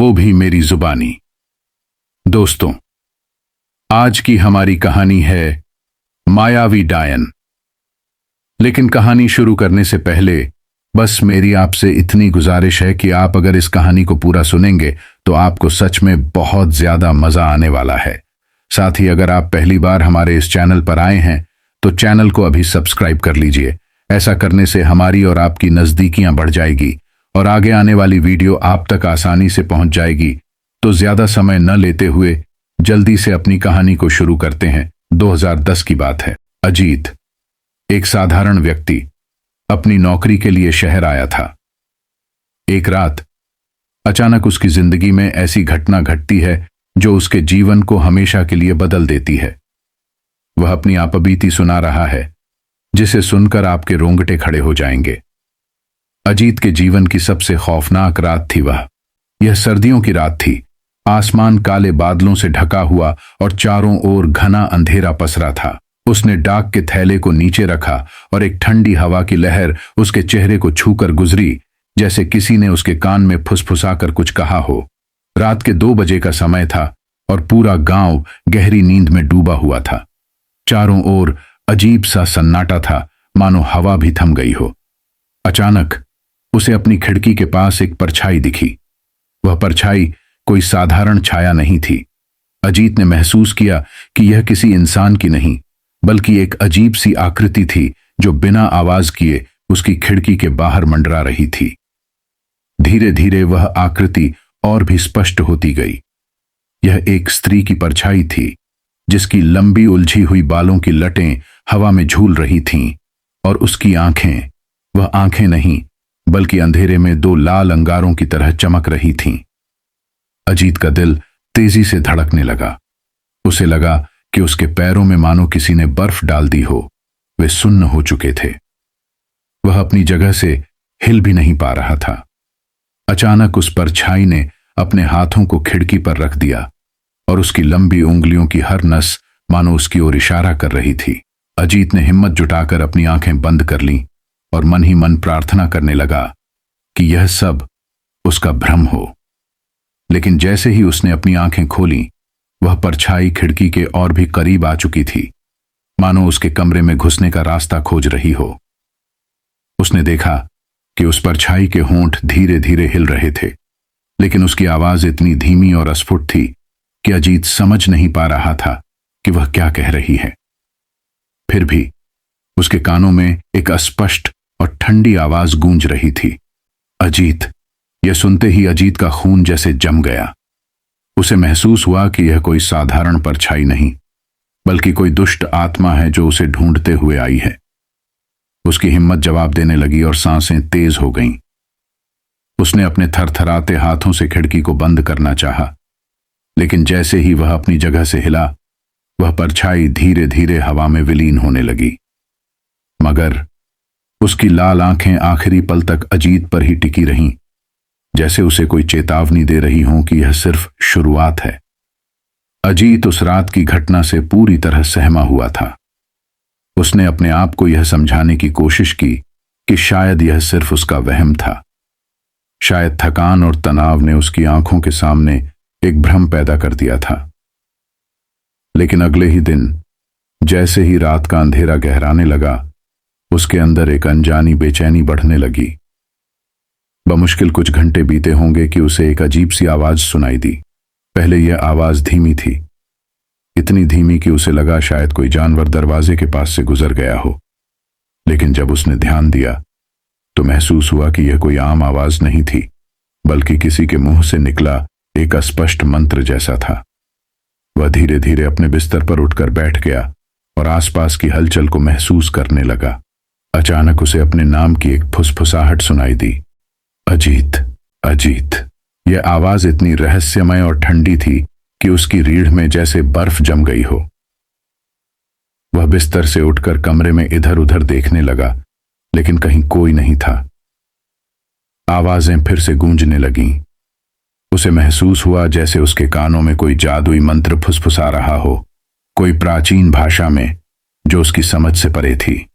वो भी मेरी जुबानी। दोस्तों, आज की हमारी कहानी है मायावी डायन। लेकिन कहानी शुरू करने से पहले बस मेरी आपसे इतनी गुजारिश है कि आप अगर इस कहानी को पूरा सुनेंगे तो आपको सच में बहुत ज्यादा मजा आने वाला है। साथ ही अगर आप पहली बार हमारे इस चैनल पर आए हैं तो चैनल को अभी सब्सक्राइब कर लीजिए। ऐसा करने से हमारी और आपकी नजदीकियां बढ़ जाएगी और आगे आने वाली वीडियो आप तक आसानी से पहुंच जाएगी। तो ज्यादा समय न लेते हुए जल्दी से अपनी कहानी को शुरू करते हैं। 2010 की बात है। अजीत, एक साधारण व्यक्ति, अपनी नौकरी के लिए शहर आया था। एक रात अचानक उसकी जिंदगी में ऐसी घटना घटती है जो उसके जीवन को हमेशा के लिए बदल देती है। वह अपनी आपबीती सुना रहा है जिसे सुनकर आपके रोंगटे खड़े हो जाएंगे। अजीत के जीवन की सबसे खौफनाक रात थी वह। यह सर्दियों की रात थी। आसमान काले बादलों से ढका हुआ और चारों ओर घना अंधेरा पसरा था। उसने डाक के थैले को नीचे रखा और एक ठंडी हवा की लहर उसके चेहरे को छूकर गुजरी, जैसे किसी ने उसके कान में फुसफुसाकर कुछ कहा हो। रात के 2 बजे का समय था और पूरा गांव गहरी नींद में डूबा हुआ था। चारों ओर अजीब सा सन्नाटा था, मानो हवा भी थम गई हो। अचानक उसे अपनी खिड़की के पास एक परछाई दिखी। वह परछाई कोई साधारण छाया नहीं थी। अजीत ने महसूस किया कि यह किसी इंसान की नहीं, बल्कि एक अजीब सी आकृति थी जो बिना आवाज किए उसकी खिड़की के बाहर मंडरा रही थी। धीरे धीरे वह आकृति और भी स्पष्ट होती गई। यह एक स्त्री की परछाई थी जिसकी लंबी उलझी हुई बालों की लटें हवा में झूल रही थीं और उसकी आंखें, वह आंखें नहीं बल्कि अंधेरे में 2 लाल अंगारों की तरह चमक रही थीं। अजीत का दिल तेजी से धड़कने लगा। उसे लगा कि उसके पैरों में मानो किसी ने बर्फ डाल दी हो। वे सुन्न हो चुके थे। वह अपनी जगह से हिल भी नहीं पा रहा था। अचानक उस परछाई ने अपने हाथों को खिड़की पर रख दिया और उसकी लंबी उंगलियों की हर नस मानो उसकी ओर इशारा कर रही थी। अजीत ने हिम्मत जुटाकर अपनी आंखें बंद कर लीं और मन ही मन प्रार्थना करने लगा कि यह सब उसका भ्रम हो। लेकिन जैसे ही उसने अपनी आंखें खोलीं, वह परछाई खिड़की के और भी करीब आ चुकी थी, मानो उसके कमरे में घुसने का रास्ता खोज रही हो। उसने देखा कि उस परछाई के होंठ धीरे धीरे हिल रहे थे, लेकिन उसकी आवाज इतनी धीमी और अस्फुट थी कि अजीत समझ नहीं पा रहा था कि वह क्या कह रही है। फिर भी उसके कानों में एक अस्पष्ट और ठंडी आवाज गूंज रही थी। अजीत। यह सुनते ही अजीत का खून जैसे जम गया। उसे महसूस हुआ कि यह कोई साधारण परछाई नहीं, बल्कि कोई दुष्ट आत्मा है जो उसे ढूंढते हुए आई है। उसकी हिम्मत जवाब देने लगी और सांसें तेज हो गईं। उसने अपने थरथराते हाथों से खिड़की को बंद करना चाहा, लेकिन जैसे ही वह अपनी जगह से हिला, वह परछाई धीरे धीरे हवा में विलीन होने लगी। मगर उसकी लाल आंखें आखिरी पल तक अजीत पर ही टिकी रहीं, जैसे उसे कोई चेतावनी दे रही हों कि यह सिर्फ शुरुआत है। अजीत उस रात की घटना से पूरी तरह सहमा हुआ था। उसने अपने आप को यह समझाने की कोशिश की कि शायद यह सिर्फ उसका वहम था। शायद थकान और तनाव ने उसकी आंखों के सामने एक भ्रम पैदा कर दिया था। लेकिन अगले ही दिन जैसे ही रात का अंधेरा गहराने लगा, उसके अंदर एक अनजानी बेचैनी बढ़ने लगी। बमुश्किल कुछ घंटे बीते होंगे कि उसे एक अजीब सी आवाज सुनाई दी। पहले यह आवाज धीमी थी, इतनी धीमी कि उसे लगा शायद कोई जानवर दरवाजे के पास से गुजर गया हो। लेकिन जब उसने ध्यान दिया तो महसूस हुआ कि यह कोई आम आवाज नहीं थी, बल्कि किसी के मुंह से निकला एक अस्पष्ट मंत्र जैसा था। वह धीरे धीरे अपने बिस्तर पर उठकर बैठ गया और आसपास की हलचल को महसूस करने लगा। अचानक उसे अपने नाम की एक फुसफुसाहट सुनाई दी। अजीत, अजीत। यह आवाज इतनी रहस्यमय और ठंडी थी कि उसकी रीढ़ में जैसे बर्फ जम गई हो। वह बिस्तर से उठकर कमरे में इधर उधर देखने लगा, लेकिन कहीं कोई नहीं था। आवाजें फिर से गूंजने लगीं। उसे महसूस हुआ जैसे उसके कानों में कोई जादुई मंत्र फुसफुसा रहा हो, कोई प्राचीन भाषा में जो उसकी समझ से परे थी।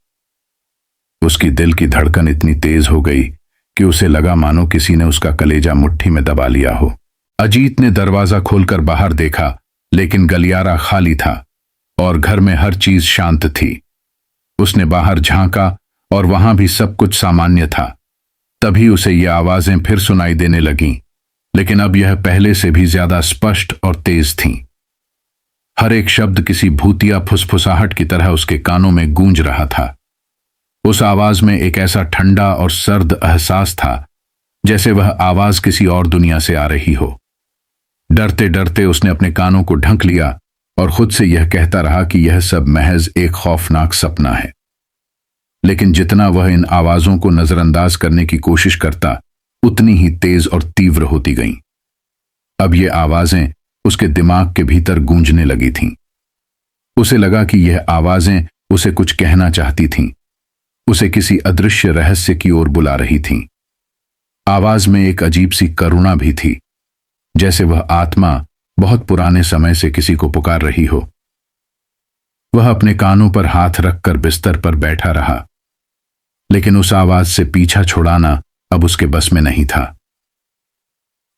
उसकी दिल की धड़कन इतनी तेज हो गई कि उसे लगा मानो किसी ने उसका कलेजा मुट्ठी में दबा लिया हो। अजीत ने दरवाजा खोलकर बाहर देखा, लेकिन गलियारा खाली था और घर में हर चीज शांत थी। उसने बाहर झांका और वहां भी सब कुछ सामान्य था। तभी उसे ये आवाजें फिर सुनाई देने लगीं, लेकिन अब यह पहले से भी ज्यादा स्पष्ट और तेज थीं। हर एक शब्द किसी भूतिया फुसफुसाहट की तरह उसके कानों में गूंज रहा था। उस आवाज में एक ऐसा ठंडा और सर्द एहसास था, जैसे वह आवाज किसी और दुनिया से आ रही हो। डरते डरते उसने अपने कानों को ढंक लिया और खुद से यह कहता रहा कि यह सब महज एक खौफनाक सपना है। लेकिन जितना वह इन आवाजों को नजरअंदाज करने की कोशिश करता, उतनी ही तेज और तीव्र होती गईं। अब ये आवाजें उसके दिमाग के भीतर गूंजने लगी थीं। उसे लगा कि यह आवाजें उसे कुछ कहना चाहती थीं, उसे किसी अदृश्य रहस्य की ओर बुला रही थीं। आवाज में एक अजीब सी करुणा भी थी, जैसे वह आत्मा बहुत पुराने समय से किसी को पुकार रही हो। वह अपने कानों पर हाथ रखकर बिस्तर पर बैठा रहा, लेकिन उस आवाज से पीछा छुड़ाना अब उसके बस में नहीं था।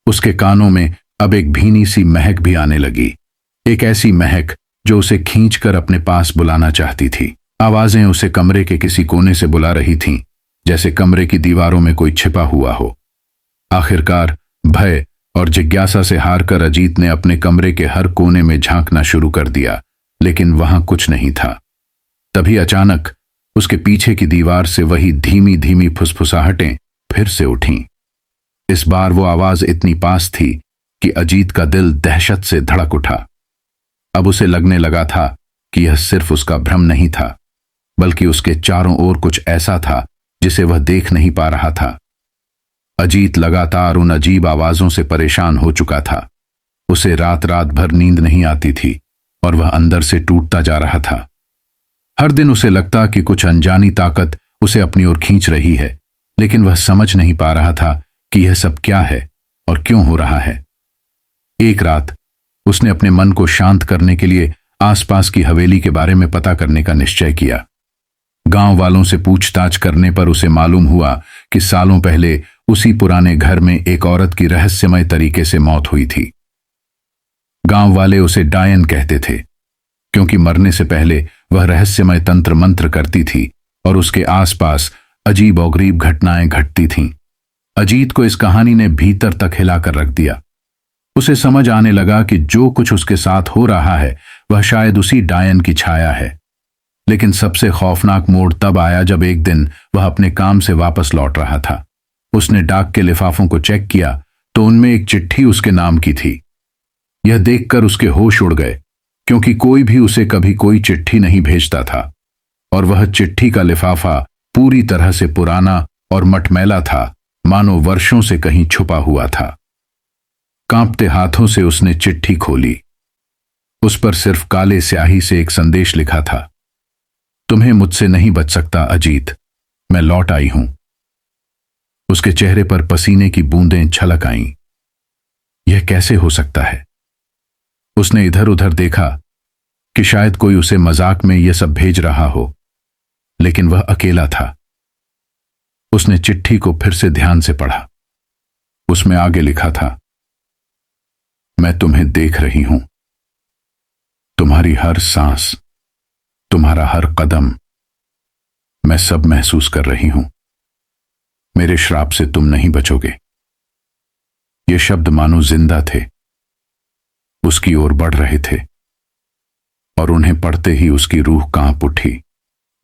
उसके कानों में अब एक भीनी सी महक भी आने लगी, एक ऐसी महक जो उसे खींचकर अपने पास बुलाना चाहती थी। आवाजें उसे कमरे के किसी कोने से बुला रही थीं, जैसे कमरे की दीवारों में कोई छिपा हुआ हो। आखिरकार भय और जिज्ञासा से हारकर अजीत ने अपने कमरे के हर कोने में झांकना शुरू कर दिया, लेकिन वहां कुछ नहीं था। तभी अचानक उसके पीछे की दीवार से वही धीमी धीमी फुसफुसाहटें फिर से उठीं। इस बार वो आवाज इतनी पास थी कि अजीत का दिल दहशत से धड़क उठा। अब उसे लगने लगा था कि यह सिर्फ उसका भ्रम नहीं था, बल्कि उसके चारों ओर कुछ ऐसा था जिसे वह देख नहीं पा रहा था। अजीत लगातार उन अजीब आवाजों से परेशान हो चुका था। उसे रात रात भर नींद नहीं आती थी और वह अंदर से टूटता जा रहा था। हर दिन उसे लगता कि कुछ अनजानी ताकत उसे अपनी ओर खींच रही है, लेकिन वह समझ नहीं पा रहा था कि यह सब क्या है और क्यों हो रहा है। एक रात उसने अपने मन को शांत करने के लिए आसपास की हवेली के बारे में पता करने का निश्चय किया। गांव वालों से पूछताछ करने पर उसे मालूम हुआ कि सालों पहले उसी पुराने घर में एक औरत की रहस्यमय तरीके से मौत हुई थी। गांव वाले उसे डायन कहते थे, क्योंकि मरने से पहले वह रहस्यमय तंत्र मंत्र करती थी और उसके आसपास अजीब और गरीब घटनाएं घटती थीं। अजीत को इस कहानी ने भीतर तक हिलाकर रख दिया। उसे समझ आने लगा कि जो कुछ उसके साथ हो रहा है वह शायद उसी डायन की छाया है। लेकिन सबसे खौफनाक मोड़ तब आया जब एक दिन वह अपने काम से वापस लौट रहा था। उसने डाक के लिफाफों को चेक किया तो उनमें एक चिट्ठी उसके नाम की थी। यह देखकर उसके होश उड़ गए, क्योंकि कोई भी उसे कभी कोई चिट्ठी नहीं भेजता था, और वह चिट्ठी का लिफाफा पूरी तरह से पुराना और मटमैला था, मानो वर्षों से कहीं छुपा हुआ था। कांपते हाथों से उसने चिट्ठी खोली। उस पर सिर्फ काले स्याही से एक संदेश लिखा था, तुम्हें मुझसे नहीं बच सकता अजीत, मैं लौट आई हूं। उसके चेहरे पर पसीने की बूंदें छलक आईं। यह कैसे हो सकता है? उसने इधर उधर देखा कि शायद कोई उसे मजाक में यह सब भेज रहा हो, लेकिन वह अकेला था। उसने चिट्ठी को फिर से ध्यान से पढ़ा। उसमें आगे लिखा था, मैं तुम्हें देख रही हूं, तुम्हारी हर सांस, तुम्हारा हर कदम, मैं सब महसूस कर रही हूं। मेरे श्राप से तुम नहीं बचोगे। ये शब्द मानो जिंदा थे, उसकी ओर बढ़ रहे थे, और उन्हें पढ़ते ही उसकी रूह कांप उठी।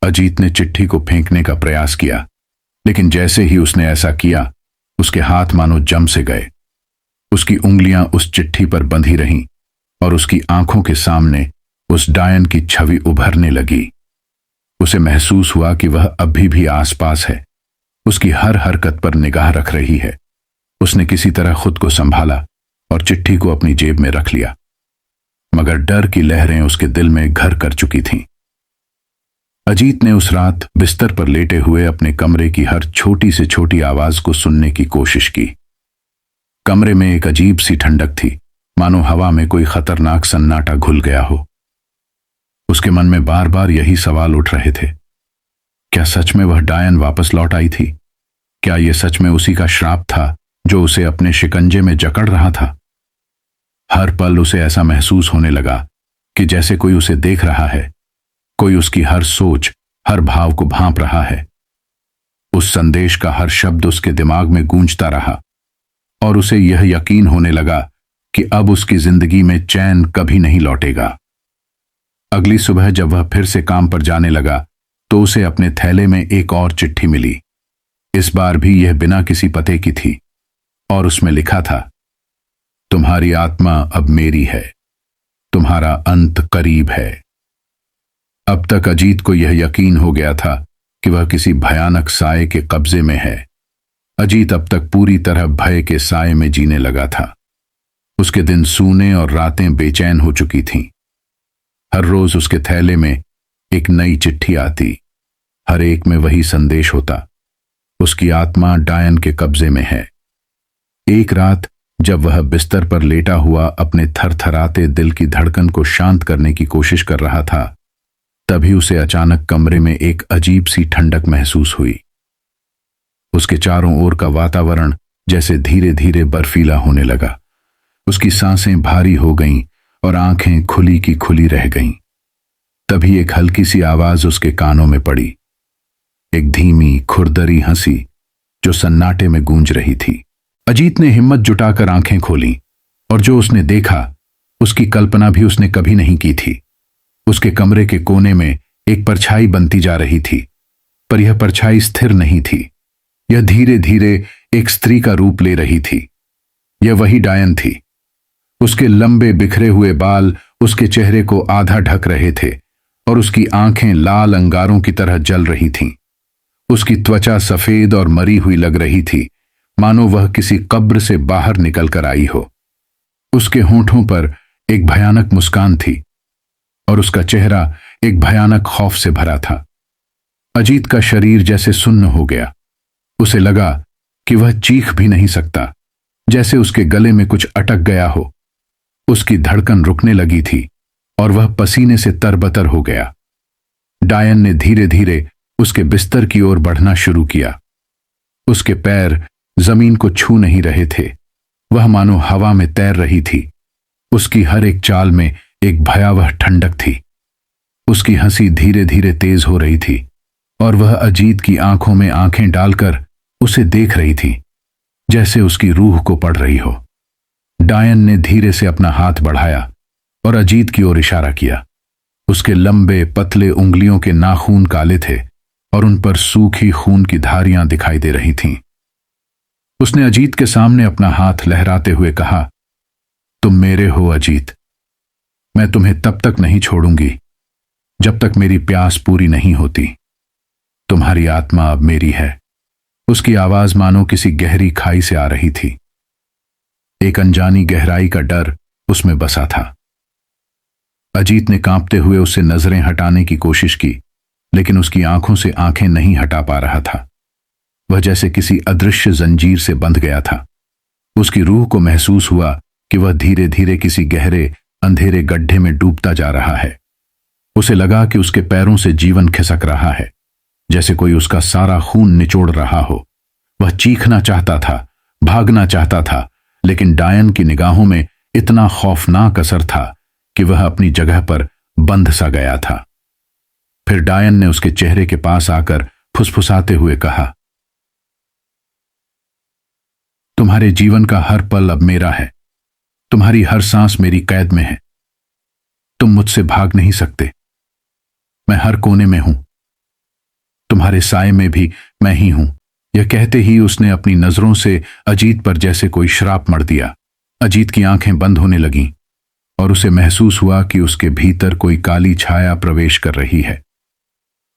अजीत ने चिट्ठी को फेंकने का प्रयास किया, लेकिन जैसे ही उसने ऐसा किया, उसके हाथ मानो जम से गए। उसकी उंगलियां उस चिट्ठी पर बंधी रहीं और उसकी आंखों के सामने उस डायन की छवि उभरने लगी। उसे महसूस हुआ कि वह अभी भी आसपास है, उसकी हर हरकत पर निगाह रख रही है। उसने किसी तरह खुद को संभाला और चिट्ठी को अपनी जेब में रख लिया, मगर डर की लहरें उसके दिल में घर कर चुकी थीं। अजीत ने उस रात बिस्तर पर लेटे हुए अपने कमरे की हर छोटी से छोटी आवाज को सुनने की कोशिश की। कमरे में एक अजीब सी ठंडक थी, मानो हवा में कोई खतरनाक सन्नाटा घुल गया हो। उसके मन में बार बार यही सवाल उठ रहे थे, क्या सच में वह डायन वापस लौट आई थी? क्या यह सच में उसी का श्राप था जो उसे अपने शिकंजे में जकड़ रहा था? हर पल उसे ऐसा महसूस होने लगा कि जैसे कोई उसे देख रहा है, कोई उसकी हर सोच, हर भाव को भांप रहा है। उस संदेश का हर शब्द उसके दिमाग में गूंजता रहा और उसे यह यकीन होने लगा कि अब उसकी जिंदगी में चैन कभी नहीं लौटेगा। अगली सुबह जब वह फिर से काम पर जाने लगा तो उसे अपने थैले में एक और चिट्ठी मिली। इस बार भी यह बिना किसी पते की थी और उसमें लिखा था, तुम्हारी आत्मा अब मेरी है, तुम्हारा अंत करीब है। अब तक अजीत को यह यकीन हो गया था कि वह किसी भयानक साए के कब्जे में है। अजीत अब तक पूरी तरह भय के साए में जीने लगा था। उसके दिन सूने और रातें बेचैन हो चुकी थीं। हर रोज उसके थैले में एक नई चिट्ठी आती, हर एक में वही संदेश होता, उसकी आत्मा डायन के कब्जे में है। एक रात जब वह बिस्तर पर लेटा हुआ अपने थरथराते दिल की धड़कन को शांत करने की कोशिश कर रहा था, तभी उसे अचानक कमरे में एक अजीब सी ठंडक महसूस हुई। उसके चारों ओर का वातावरण जैसे धीरे धीरे बर्फीला होने लगा। उसकी सांसें भारी हो गईं और आंखें खुली की खुली रह गईं। तभी एक हल्की सी आवाज उसके कानों में पड़ी, एक धीमी खुरदरी हंसी जो सन्नाटे में गूंज रही थी। अजीत ने हिम्मत जुटाकर आंखें खोलीं और जो उसने देखा उसकी कल्पना भी उसने कभी नहीं की थी। उसके कमरे के कोने में एक परछाई बनती जा रही थी, पर यह परछाई स्थिर नहीं थी। यह धीरे धीरे एक स्त्री का रूप ले रही थी। यह वही डायन थी। उसके लंबे बिखरे हुए बाल उसके चेहरे को आधा ढक रहे थे और उसकी आंखें लाल अंगारों की तरह जल रही थीं। उसकी त्वचा सफेद और मरी हुई लग रही थी, मानो वह किसी कब्र से बाहर निकल कर आई हो। उसके होंठों पर एक भयानक मुस्कान थी और उसका चेहरा एक भयानक खौफ से भरा था। अजीत का शरीर जैसे सुन्न हो गया। उसे लगा कि वह चीख भी नहीं सकता, जैसे उसके गले में कुछ अटक गया हो। उसकी धड़कन रुकने लगी थी और वह पसीने से तरबतर हो गया। डायन ने धीरे धीरे उसके बिस्तर की ओर बढ़ना शुरू किया। उसके पैर जमीन को छू नहीं रहे थे, वह मानो हवा में तैर रही थी। उसकी हर एक चाल में एक भयावह ठंडक थी। उसकी हंसी धीरे धीरे तेज हो रही थी और वह अजीत की आंखों में आंखें डालकर उसे देख रही थी, जैसे उसकी रूह को पढ़ रही हो। डायन ने धीरे से अपना हाथ बढ़ाया और अजीत की ओर इशारा किया। उसके लंबे पतले उंगलियों के नाखून काले थे और उन पर सूखी खून की धारियां दिखाई दे रही थीं। उसने अजीत के सामने अपना हाथ लहराते हुए कहा, तुम मेरे हो अजीत। मैं तुम्हें तब तक नहीं छोड़ूंगी जब तक मेरी प्यास पूरी नहीं होती। तुम्हारी आत्मा अब मेरी है। उसकी आवाज मानो किसी गहरी खाई से आ रही थी। एक अनजानी गहराई का डर उसमें बसा था। अजीत ने कांपते हुए उससे नजरें हटाने की कोशिश की, लेकिन उसकी आंखों से आंखें नहीं हटा पा रहा था। वह जैसे किसी अदृश्य जंजीर से बंध गया था। उसकी रूह को महसूस हुआ कि वह धीरे धीरे किसी गहरे अंधेरे गड्ढे में डूबता जा रहा है। उसे लगा कि उसके पैरों से जीवन खिसक रहा है, जैसे कोई उसका सारा खून निचोड़ रहा हो। वह चीखना चाहता था, भागना चाहता था, लेकिन डायन की निगाहों में इतना खौफनाक असर था कि वह अपनी जगह पर बंध सा गया था। फिर डायन ने उसके चेहरे के पास आकर फुसफुसाते हुए कहा, तुम्हारे जीवन का हर पल अब मेरा है। तुम्हारी हर सांस मेरी कैद में है। तुम मुझसे भाग नहीं सकते। मैं हर कोने में हूं। तुम्हारे साए में भी मैं ही हूं। यह कहते ही उसने अपनी नजरों से अजीत पर जैसे कोई श्राप मढ़ दिया। अजीत की आंखें बंद होने लगीं और उसे महसूस हुआ कि उसके भीतर कोई काली छाया प्रवेश कर रही है।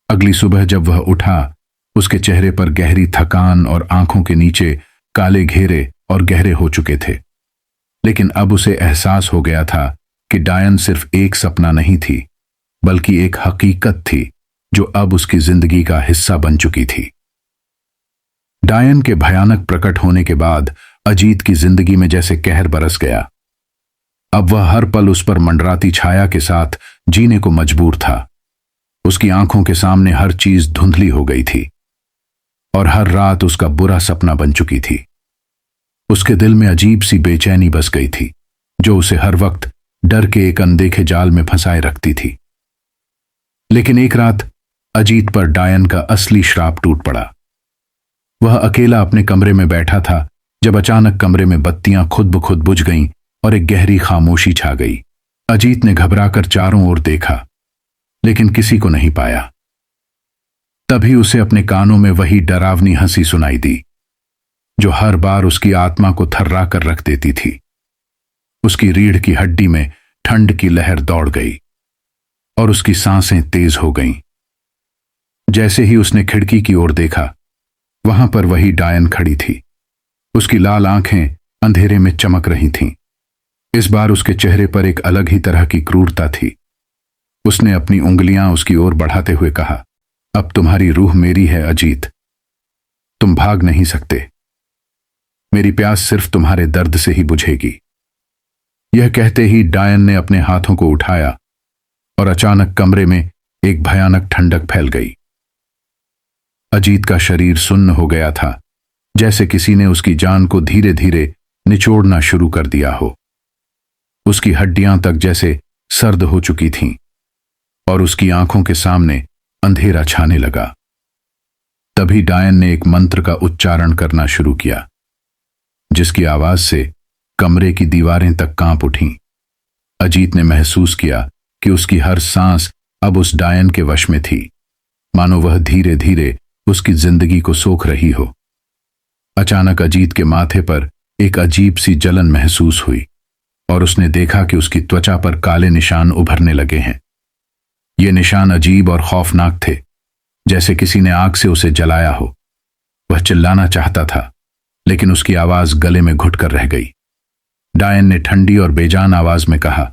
अगली सुबह जब वह उठा, उसके चेहरे पर गहरी थकान और आंखों के नीचे काले घेरे और गहरे हो चुके थे। लेकिन अब उसे एहसास हो गया था कि डायन सिर्फ एक सपना नहीं थी, बल्कि एक हकीकत थी जो अब उसकी जिंदगी का हिस्सा बन चुकी थी। डायन के भयानक प्रकट होने के बाद अजीत की जिंदगी में जैसे कहर बरस गया। अब वह हर पल उस पर मंडराती छाया के साथ जीने को मजबूर था। उसकी आंखों के सामने हर चीज धुंधली हो गई थी और हर रात उसका बुरा सपना बन चुकी थी। उसके दिल में अजीब सी बेचैनी बस गई थी, जो उसे हर वक्त डर के एक अनदेखे जाल में फंसाए रखती थी। लेकिन एक रात अजीत पर डायन का असली श्राप टूट पड़ा। वह अकेला अपने कमरे में बैठा था जब अचानक कमरे में बत्तियां खुद ब खुद बुझ गईं और एक गहरी खामोशी छा गई। अजीत ने घबराकर चारों ओर देखा, लेकिन किसी को नहीं पाया। तभी उसे अपने कानों में वही डरावनी हंसी सुनाई दी, जो हर बार उसकी आत्मा को थर्रा कर रख देती थी। उसकी रीढ़ की हड्डी में ठंड की लहर दौड़ गई और उसकी सांसें तेज हो गईं। जैसे ही उसने खिड़की की ओर देखा, वहां पर वही डायन खड़ी थी। उसकी लाल आंखें अंधेरे में चमक रही थीं। इस बार उसके चेहरे पर एक अलग ही तरह की क्रूरता थी। उसने अपनी उंगलियां उसकी ओर बढ़ाते हुए कहा, अब तुम्हारी रूह मेरी है अजीत, तुम भाग नहीं सकते। मेरी प्यास सिर्फ तुम्हारे दर्द से ही बुझेगी। यह कहते ही डायन ने अपने हाथों को उठाया और अचानक कमरे में एक भयानक ठंडक फैल गई। अजीत का शरीर सुन्न हो गया था, जैसे किसी ने उसकी जान को धीरे धीरे निचोड़ना शुरू कर दिया हो। उसकी हड्डियां तक जैसे सर्द हो चुकी थीं और उसकी आंखों के सामने अंधेरा छाने लगा। तभी डायन ने एक मंत्र का उच्चारण करना शुरू किया, जिसकी आवाज से कमरे की दीवारें तक कांप उठीं। अजीत ने महसूस किया कि उसकी हर सांस अब उस डायन के वश में थी, मानो वह धीरे धीरे उसकी जिंदगी को सोख रही हो। अचानक अजीत के माथे पर एक अजीब सी जलन महसूस हुई और उसने देखा कि उसकी त्वचा पर काले निशान उभरने लगे हैं। ये निशान अजीब और खौफनाक थे, जैसे किसी ने आग से उसे जलाया हो। वह चिल्लाना चाहता था, लेकिन उसकी आवाज गले में घुटकर रह गई। डायन ने ठंडी और बेजान आवाज में कहा,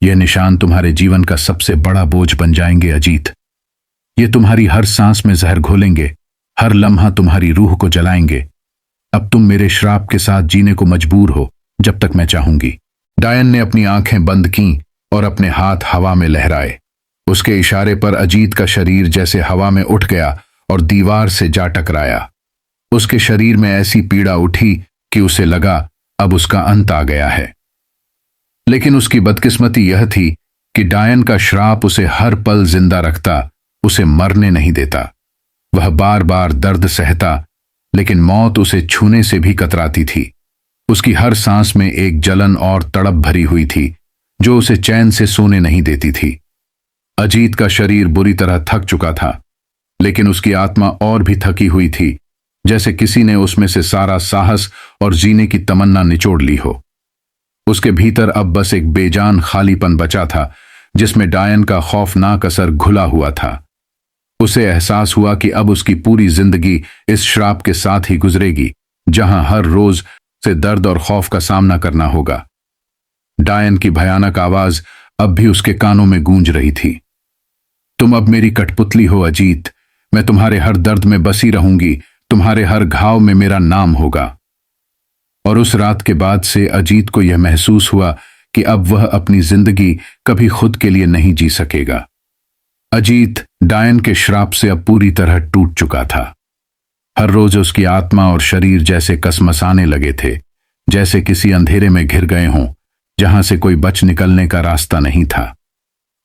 यह निशान तुम्हारे जीवन का सबसे बड़ा बोझ बन जाएंगे अजीत। ये तुम्हारी हर सांस में जहर घोलेंगे, हर लम्हा तुम्हारी रूह को जलाएंगे। अब तुम मेरे श्राप के साथ जीने को मजबूर हो, जब तक मैं चाहूंगी। डायन ने अपनी आंखें बंद कीं और अपने हाथ हवा में लहराए। उसके इशारे पर अजीत का शरीर जैसे हवा में उठ गया और दीवार से जा टकराया। उसके शरीर में ऐसी पीड़ा उठी कि उसे लगा अब उसका अंत आ गया है। लेकिन उसकी बदकिस्मती यह थी कि डायन का श्राप उसे हर पल जिंदा रखता, उसे मरने नहीं देता। वह बार बार दर्द सहता, लेकिन मौत उसे छूने से भी कतराती थी। उसकी हर सांस में एक जलन और तड़प भरी हुई थी, जो उसे चैन से सोने नहीं देती थी। अजीत का शरीर बुरी तरह थक चुका था, लेकिन उसकी आत्मा और भी थकी हुई थी, जैसे किसी ने उसमें से सारा साहस और जीने की तमन्ना निचोड़ ली हो। उसके भीतर अब बस एक बेजान खालीपन बचा था, जिसमें डायन का खौफनाक असर घुला हुआ था। उसे एहसास हुआ कि अब उसकी पूरी जिंदगी इस श्राप के साथ ही गुजरेगी, जहां हर रोज से दर्द और खौफ का सामना करना होगा। डायन की भयानक आवाज अब भी उसके कानों में गूंज रही थी, तुम अब मेरी कठपुतली हो अजीत, मैं तुम्हारे हर दर्द में बसी रहूंगी, तुम्हारे हर घाव में मेरा नाम होगा। और उस रात के बाद से अजीत को यह महसूस हुआ कि अब वह अपनी जिंदगी कभी खुद के लिए नहीं जी सकेगा। अजीत डायन के श्राप से अब पूरी तरह टूट चुका था। हर रोज उसकी आत्मा और शरीर जैसे कसमसाने लगे थे, जैसे किसी अंधेरे में घिर गए हों, जहां से कोई बच निकलने का रास्ता नहीं था।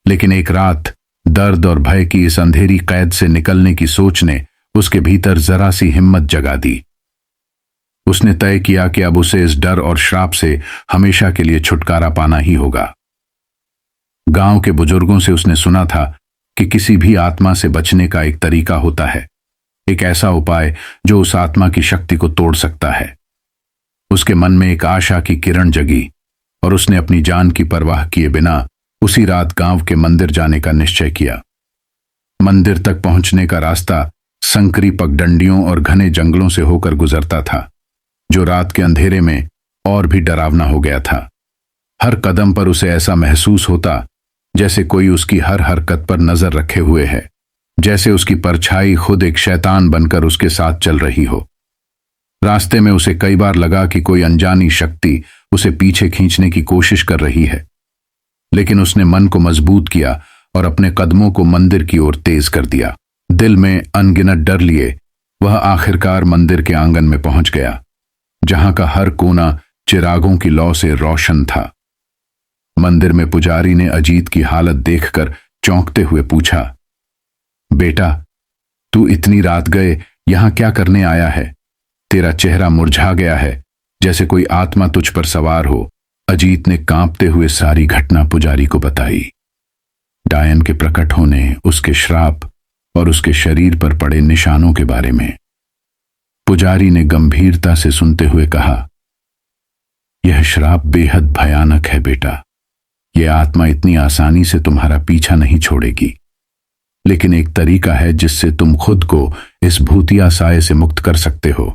लेकिन एक रात दर्द और भय की इस अंधेरी कैद से निकलने की सोच ने उसके भीतर जरा सी हिम्मत जगा दी। उसने तय किया कि अब उसे इस डर और श्राप से हमेशा के लिए छुटकारा पाना ही होगा। गांव के बुजुर्गों से उसने सुना था कि किसी भी आत्मा से बचने का एक तरीका होता है, एक ऐसा उपाय जो उस आत्मा की शक्ति को तोड़ सकता है। उसके मन में एक आशा की किरण जगी और उसने अपनी जान की परवाह किए बिना उसी रात गांव के मंदिर जाने का निश्चय किया। मंदिर तक पहुंचने का रास्ता संकरी पगडंडियों और घने जंगलों से होकर गुजरता था, जो रात के अंधेरे में और भी डरावना हो गया था। हर कदम पर उसे ऐसा महसूस होता जैसे कोई उसकी हर हरकत पर नजर रखे हुए है, जैसे उसकी परछाई खुद एक शैतान बनकर उसके साथ चल रही हो। रास्ते में उसे कई बार लगा कि कोई अनजानी शक्ति उसे पीछे खींचने की कोशिश कर रही है, लेकिन उसने मन को मजबूत किया और अपने कदमों को मंदिर की ओर तेज कर दिया। दिल में अनगिनत डर लिए वह आखिरकार मंदिर के आंगन में पहुंच गया, जहां का हर कोना चिरागों की लौ से रोशन था। मंदिर में पुजारी ने अजीत की हालत देखकर चौंकते हुए पूछा, बेटा, तू इतनी रात गए यहां क्या करने आया है? तेरा चेहरा मुरझा गया है, जैसे कोई आत्मा तुझ पर सवार हो। अजीत ने कांपते हुए सारी घटना पुजारी को बताई। डायन के प्रकट होने, उसके श्राप और उसके शरीर पर पड़े निशानों के बारे में। पुजारी ने गंभीरता से सुनते हुए कहा, यह श्राप बेहद भयानक है बेटा। यह आत्मा इतनी आसानी से तुम्हारा पीछा नहीं छोड़ेगी, लेकिन एक तरीका है जिससे तुम खुद को इस भूतिया साए से मुक्त कर सकते हो।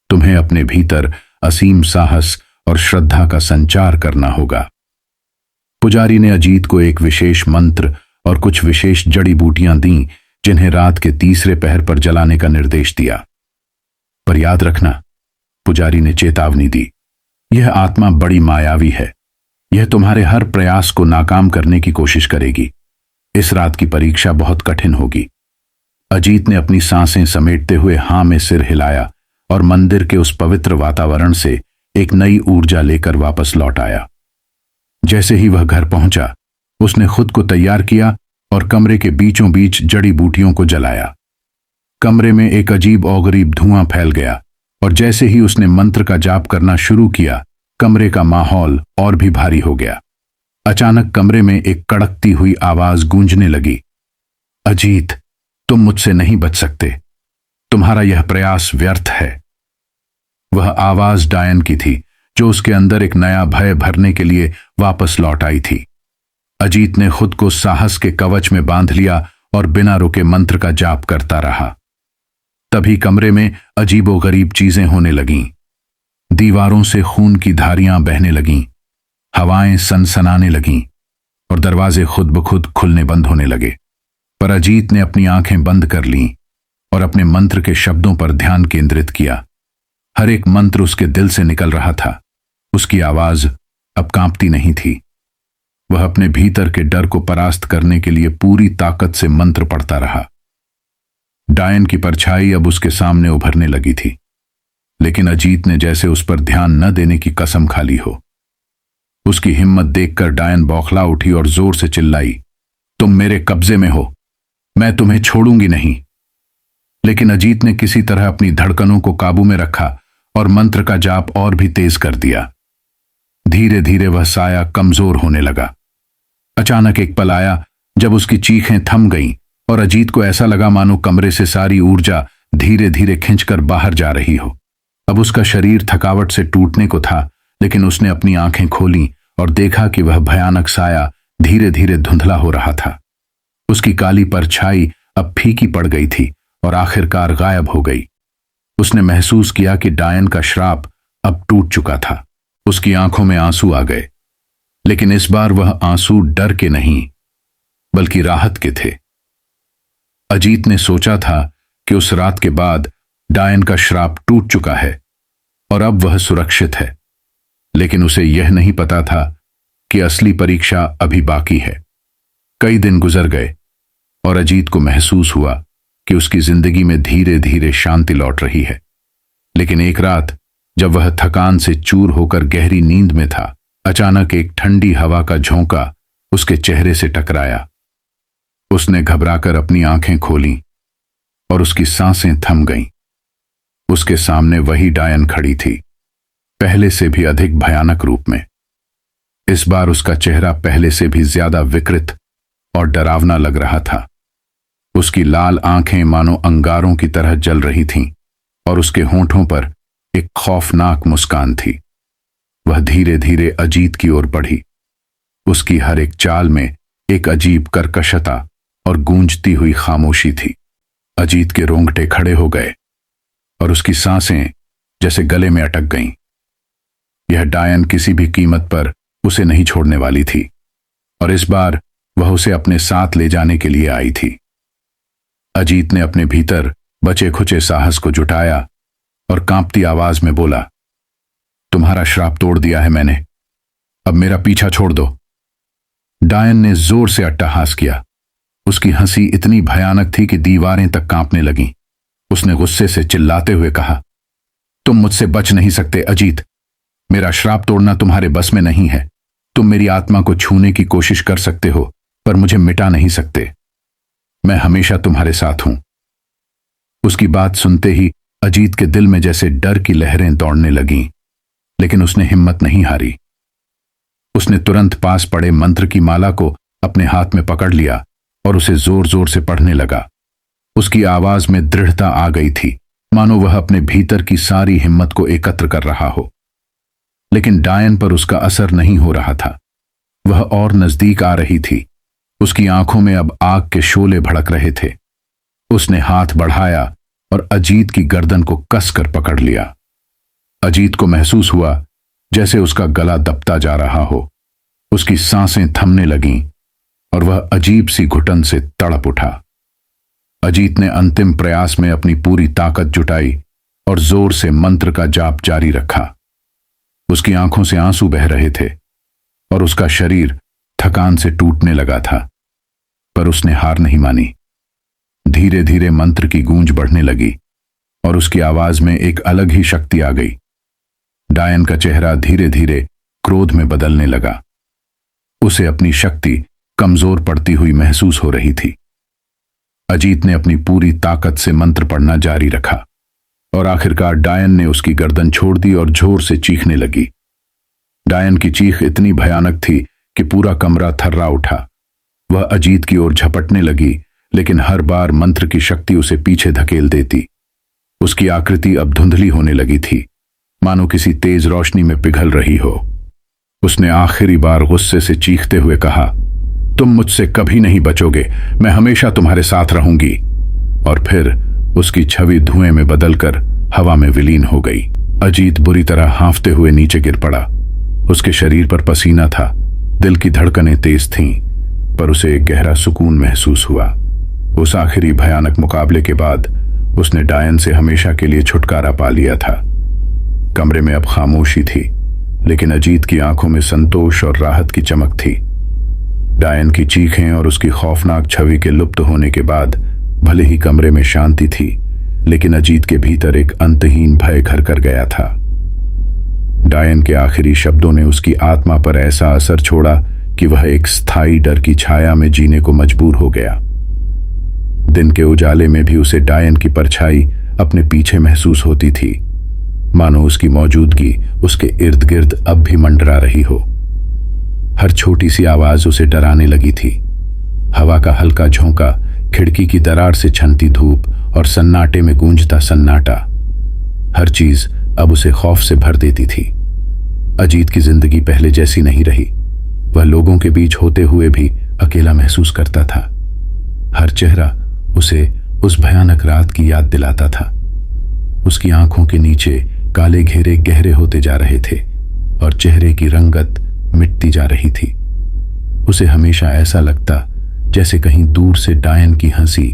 तुम्हें अपने भीतर असीम साहस और श्रद्धा का संचार करना होगा। पुजारी ने अजीत को एक विशेष मंत्र और कुछ विशेष जड़ी बूटियां दी, जिन्हें रात के तीसरे पहर पर जलाने का निर्देश दिया। पर याद रखना, पुजारी ने चेतावनी दी, यह आत्मा बड़ी मायावी है। यह तुम्हारे हर प्रयास को नाकाम करने की कोशिश करेगी। इस रात की परीक्षा बहुत कठिन होगी। अजीत ने अपनी सांसें समेटते हुए हां में सिर हिलाया और मंदिर के उस पवित्र वातावरण से एक नई ऊर्जा लेकर वापस लौट आया। जैसे ही वह घर पहुंचा, उसने खुद को तैयार किया और कमरे के बीचों बीच जड़ी बूटियों को जलाया। कमरे में एक अजीब और गरीब धुआं फैल गया और जैसे ही उसने मंत्र का जाप करना शुरू किया, कमरे का माहौल और भी भारी हो गया। अचानक कमरे में एक कड़कती हुई आवाज गूंजने लगी, अजीत, तुम मुझसे नहीं बच सकते। तुम्हारा यह प्रयास व्यर्थ है। वह आवाज डायन की थी, जो उसके अंदर एक नया भय भरने के लिए वापस लौट आई थी। अजीत ने खुद को साहस के कवच में बांध लिया और बिना रुके मंत्र का जाप करता रहा। तभी कमरे में अजीबोगरीब चीजें होने लगीं। दीवारों से खून की धारियां बहने लगीं, हवाएं सनसनाने लगीं और दरवाजे खुद ब खुद खुलने बंद होने लगे। पर अजीत ने अपनी आंखें बंद कर लीं और अपने मंत्र के शब्दों पर ध्यान केंद्रित किया। हर एक मंत्र उसके दिल से निकल रहा था। उसकी आवाज अब कांपती नहीं थी। वह अपने भीतर के डर को परास्त करने के लिए पूरी ताकत से मंत्र पढ़ता रहा। डायन की परछाई अब उसके सामने उभरने लगी थी, लेकिन अजीत ने जैसे उस पर ध्यान न देने की कसम खा ली हो। उसकी हिम्मत देखकर डायन बौखला उठी और जोर से चिल्लाई, तुम मेरे कब्जे में हो, मैं तुम्हें छोड़ूंगी नहीं। लेकिन अजीत ने किसी तरह अपनी धड़कनों को काबू में रखा और मंत्र का जाप और भी तेज कर दिया। धीरे धीरे वह साया कमजोर होने लगा। अचानक एक पल आया जब उसकी चीखें थम गईं और अजीत को ऐसा लगा मानो कमरे से सारी ऊर्जा धीरे धीरे खिंचकर बाहर जा रही हो। अब उसका शरीर थकावट से टूटने को था, लेकिन उसने अपनी आंखें खोलीं और देखा कि वह भयानक साया धीरे धीरे धुंधला हो रहा था। उसकी काली परछाई अब फीकी पड़ गई थी और आखिरकार गायब हो गई। उसने महसूस किया कि डायन का श्राप अब टूट चुका था। उसकी आंखों में आंसू आ गए, लेकिन इस बार वह आंसू डर के नहीं बल्कि राहत के थे। अजीत ने सोचा था कि उस रात के बाद डायन का श्राप टूट चुका है और अब वह सुरक्षित है, लेकिन उसे यह नहीं पता था कि असली परीक्षा अभी बाकी है। कई दिन गुजर गए और अजीत को महसूस हुआ कि उसकी जिंदगी में धीरे धीरे शांति लौट रही है। लेकिन एक रात जब वह थकान से चूर होकर गहरी नींद में था, अचानक एक ठंडी हवा का झोंका उसके चेहरे से टकराया। उसने घबराकर अपनी आंखें खोलीं और उसकी सांसें थम गईं। उसके सामने वही डायन खड़ी थी, पहले से भी अधिक भयानक रूप में। इस बार उसका चेहरा पहले से भी ज्यादा विकृत और डरावना लग रहा था। उसकी लाल आंखें मानो अंगारों की तरह जल रही थीं और उसके होंठों पर एक खौफनाक मुस्कान थी। वह धीरे धीरे अजीत की ओर बढ़ी। उसकी हर एक चाल में एक अजीब कर्कशता और गूंजती हुई खामोशी थी। अजीत के रोंगटे खड़े हो गए और उसकी सांसें जैसे गले में अटक गईं। यह डायन किसी भी कीमत पर उसे नहीं छोड़ने वाली थी और इस बार वह उसे अपने साथ ले जाने के लिए आई थी। अजीत ने अपने भीतर बचे खुचे साहस को जुटाया और कांपती आवाज में बोला, तुम्हारा श्राप तोड़ दिया है मैंने, अब मेरा पीछा छोड़ दो। डायन ने जोर से अट्टहास किया। उसकी हंसी इतनी भयानक थी कि दीवारें तक कांपने लगीं। उसने गुस्से से चिल्लाते हुए कहा, तुम मुझसे बच नहीं सकते अजीत। मेरा श्राप तोड़ना तुम्हारे बस में नहीं है। तुम मेरी आत्मा को छूने की कोशिश कर सकते हो, पर मुझे मिटा नहीं सकते। मैं हमेशा तुम्हारे साथ हूं। उसकी बात सुनते ही अजीत के दिल में जैसे डर की लहरें दौड़ने लगीं, लेकिन उसने हिम्मत नहीं हारी। उसने तुरंत पास पड़े मंत्र की माला को अपने हाथ में पकड़ लिया और उसे जोर जोर से पढ़ने लगा। उसकी आवाज में दृढ़ता आ गई थी, मानो वह अपने भीतर की सारी हिम्मत को एकत्र कर रहा हो। लेकिन डायन पर उसका असर नहीं हो रहा था। वह और नजदीक आ रही थी। उसकी आंखों में अब आग के शोले भड़क रहे थे। उसने हाथ बढ़ाया और अजीत की गर्दन को कसकर पकड़ लिया। अजीत को महसूस हुआ जैसे उसका गला दबता जा रहा हो। उसकी सांसें थमने लगीं और वह अजीब सी घुटन से तड़प उठा। अजीत ने अंतिम प्रयास में अपनी पूरी ताकत जुटाई और जोर से मंत्र का जाप जारी रखा। उसकी आंखों से आंसू बह रहे थे और उसका शरीर थकान से टूटने लगा था, पर उसने हार नहीं मानी। धीरे धीरे मंत्र की गूंज बढ़ने लगी और उसकी आवाज में एक अलग ही शक्ति आ गई। डायन का चेहरा धीरे धीरे क्रोध में बदलने लगा। उसे अपनी शक्ति कमजोर पड़ती हुई महसूस हो रही थी। अजीत ने अपनी पूरी ताकत से मंत्र पढ़ना जारी रखा और आखिरकार डायन ने उसकी गर्दन छोड़ दी और जोर से चीखने लगी। डायन की चीख इतनी भयानक थी कि पूरा कमरा थर्रा उठा। वह अजीत की ओर झपटने लगी, लेकिन हर बार मंत्र की शक्ति उसे पीछे धकेल देती। उसकी आकृति अब धुंधली होने लगी थी, मानो किसी तेज रोशनी में पिघल रही हो। उसने आखिरी बार गुस्से से चीखते हुए कहा, तुम मुझसे कभी नहीं बचोगे, मैं हमेशा तुम्हारे साथ रहूंगी। और फिर उसकी छवि धुएं में बदलकर हवा में विलीन हो गई। अजीत बुरी तरह हांफते हुए नीचे गिर पड़ा। उसके शरीर पर पसीना था, दिल की धड़कनें तेज थीं, पर उसे एक गहरा सुकून महसूस हुआ। उस आखिरी भयानक मुकाबले के बाद उसने डायन से हमेशा के लिए छुटकारा पा लिया था। कमरे में अब खामोशी थी, लेकिन अजीत की आंखों में संतोष और राहत की चमक थी। डायन की चीखें और उसकी खौफनाक छवि के लुप्त होने के बाद भले ही कमरे में शांति थी, लेकिन अजीत के भीतर एक अंतहीन भय घर कर गया था। डायन के आखिरी शब्दों ने उसकी आत्मा पर ऐसा असर छोड़ा कि वह एक स्थायी डर की छाया में जीने को मजबूर हो गया। दिन के उजाले में भी उसे डायन की परछाई अपने पीछे महसूस होती थी, मानो उसकी मौजूदगी उसके इर्द गिर्द अब भी मंडरा रही हो। हर छोटी सी आवाज उसे डराने लगी थी। हवा का हल्का झोंका, खिड़की की दरार से छनती धूप और सन्नाटे में गूंजता सन्नाटा, हर चीज अब उसे खौफ से भर देती थी। अजीत की जिंदगी पहले जैसी नहीं रही। वह लोगों के बीच होते हुए भी अकेला महसूस करता था। हर चेहरा उसे उस भयानक रात की याद दिलाता था। उसकी आंखों के नीचे काले घेरे गहरे होते जा रहे थे और चेहरे की रंगत मिटती जा रही थी। उसे हमेशा ऐसा लगता जैसे कहीं दूर से डायन की हंसी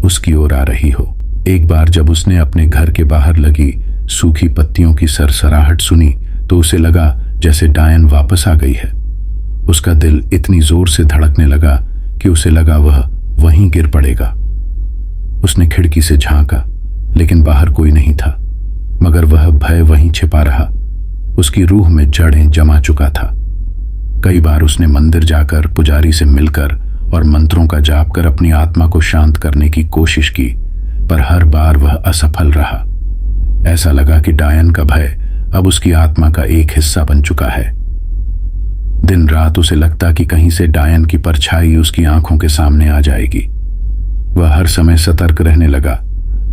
उसकी ओर आ रही हो। एक बार जब उसने अपने घर के बाहर लगी सूखी पत्तियों की सरसराहट सुनी तो उसे लगा जैसे डायन वापस आ गई है। उसका दिल इतनी जोर से धड़कने लगा कि उसे लगा वह वहीं गिर पड़ेगा। उसने खिड़की से झांका, लेकिन बाहर कोई नहीं था, मगर वह भय वहीं छिपा रहा। उसकी रूह में जड़ें जमा चुका था। कई बार उसने मंदिर जाकर पुजारी से मिलकर और मंत्रों का जाप कर अपनी आत्मा को शांत करने की कोशिश की, पर हर बार वह असफल रहा। ऐसा लगा कि डायन का भय अब उसकी आत्मा का एक हिस्सा बन चुका है। दिन रात उसे लगता कि कहीं से डायन की परछाई उसकी आंखों के सामने आ जाएगी। वह हर समय सतर्क रहने लगा।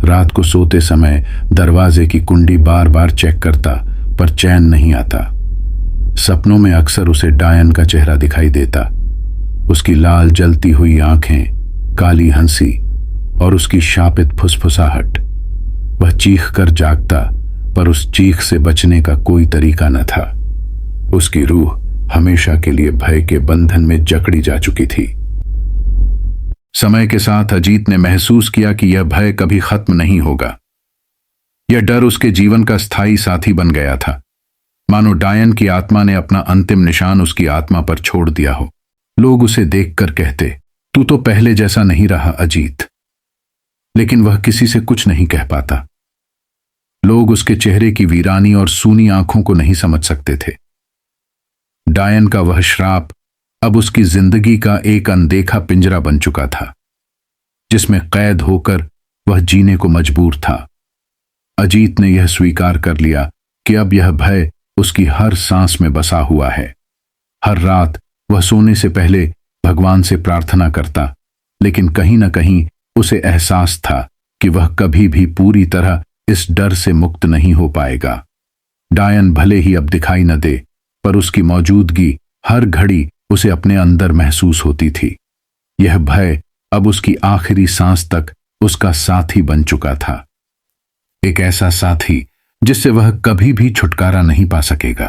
रात को सोते समय दरवाजे की कुंडी बार बार चेक करता, पर चैन नहीं आता। सपनों में अक्सर उसे डायन का चेहरा दिखाई देता, उसकी लाल जलती हुई आंखें, काली हंसी और उसकी शापित फुसफुसाहट। वह चीख कर जागता, पर उस चीख से बचने का कोई तरीका न था। उसकी रूह हमेशा के लिए भय के बंधन में जकड़ी जा चुकी थी। समय के साथ अजीत ने महसूस किया कि यह भय कभी खत्म नहीं होगा। यह डर उसके जीवन का स्थायी साथी बन गया था, मानो डायन की आत्मा ने अपना अंतिम निशान उसकी आत्मा पर छोड़ दिया हो। लोग उसे देखकर कहते, तू तो पहले जैसा नहीं रहा अजीत। लेकिन वह किसी से कुछ नहीं कह पाता। लोग उसके चेहरे की वीरानी और सूनी आंखों को नहीं समझ सकते थे। डायन का वह श्राप अब उसकी जिंदगी का एक अनदेखा पिंजरा बन चुका था, जिसमें कैद होकर वह जीने को मजबूर था। अजीत ने यह स्वीकार कर लिया कि अब यह भय उसकी हर सांस में बसा हुआ है। हर रात वह सोने से पहले भगवान से प्रार्थना करता, लेकिन कहीं न कहीं उसे एहसास था कि वह कभी भी पूरी तरह इस डर से मुक्त नहीं हो पाएगा। डायन भले ही अब दिखाई न दे, पर उसकी मौजूदगी हर घड़ी उसे अपने अंदर महसूस होती थी। यह भय अब उसकी आखिरी सांस तक उसका साथी बन चुका था, एक ऐसा साथी जिससे वह कभी भी छुटकारा नहीं पा सकेगा।